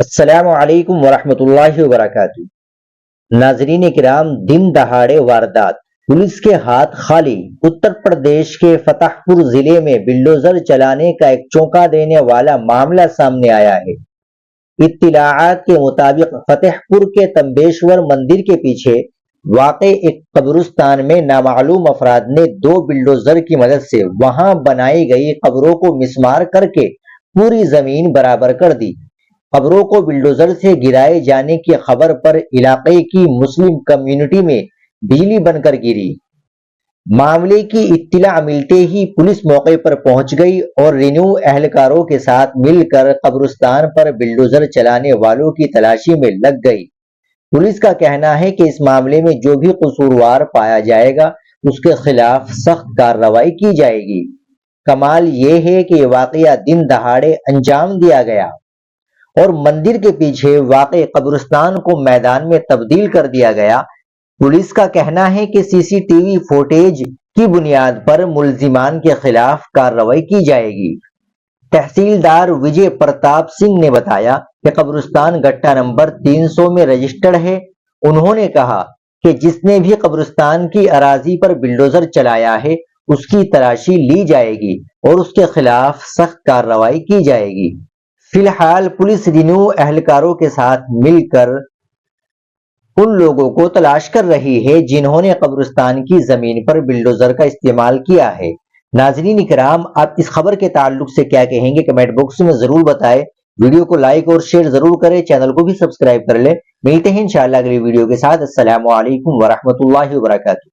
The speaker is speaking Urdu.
السلام علیکم ورحمۃ اللہ وبرکاتہ۔ ناظرین کرام، دن دہاڑے واردات، پولیس کے ہاتھ خالی۔ اتر پردیش کے فتح پور ضلع میں بلڈوزر چلانے کا ایک چونکا دینے والا معاملہ سامنے آیا ہے۔ اطلاعات کے مطابق فتح پور کے تمبیشور مندر کے پیچھے واقع ایک قبرستان میں نامعلوم افراد نے 2 بلڈوزر کی مدد سے وہاں بنائی گئی قبروں کو مسمار کر کے پوری زمین برابر کر دی۔ قبروں کو بلڈوزر سے گرائے جانے کی خبر پر علاقے کی مسلم کمیونٹی میں بجلی بن کر گری۔ معاملے کی اطلاع ملتے ہی پولیس موقع پر پہنچ گئی اور ریونیو اہلکاروں کے ساتھ مل کر قبرستان پر بلڈوزر چلانے والوں کی تلاشی میں لگ گئی۔ پولیس کا کہنا ہے کہ اس معاملے میں جو بھی قصوروار پایا جائے گا اس کے خلاف سخت کارروائی کی جائے گی۔ کمال یہ ہے کہ یہ واقعہ دن دہاڑے انجام دیا گیا اور مندر کے پیچھے واقع قبرستان کو میدان میں تبدیل کر دیا گیا۔ پولیس کا کہنا ہے کہ سی سی ٹی وی فوٹیج کی بنیاد پر ملزمان کے خلاف کارروائی کی جائے گی۔ تحصیلدار وجے پرتاپ سنگھ نے بتایا کہ قبرستان گٹا نمبر 300 میں رجسٹرڈ ہے۔ انہوں نے کہا کہ جس نے بھی قبرستان کی اراضی پر بلڈوزر چلایا ہے اس کی تلاشی لی جائے گی اور اس کے خلاف سخت کارروائی کی جائے گی۔ فی الحال پولیس ریونیو اہلکاروں کے ساتھ مل کر ان لوگوں کو تلاش کر رہی ہے جنہوں نے قبرستان کی زمین پر بلڈوزر کا استعمال کیا ہے۔ ناظرین کرام، آپ اس خبر کے تعلق سے کیا کہیں گے کمنٹ باکس میں ضرور بتائیں۔ ویڈیو کو لائک اور شیئر ضرور کریں، چینل کو بھی سبسکرائب کر لیں۔ ملتے ہیں انشاءاللہ اگلی ویڈیو کے ساتھ۔ السلام علیکم ورحمۃ اللہ وبرکاتہ۔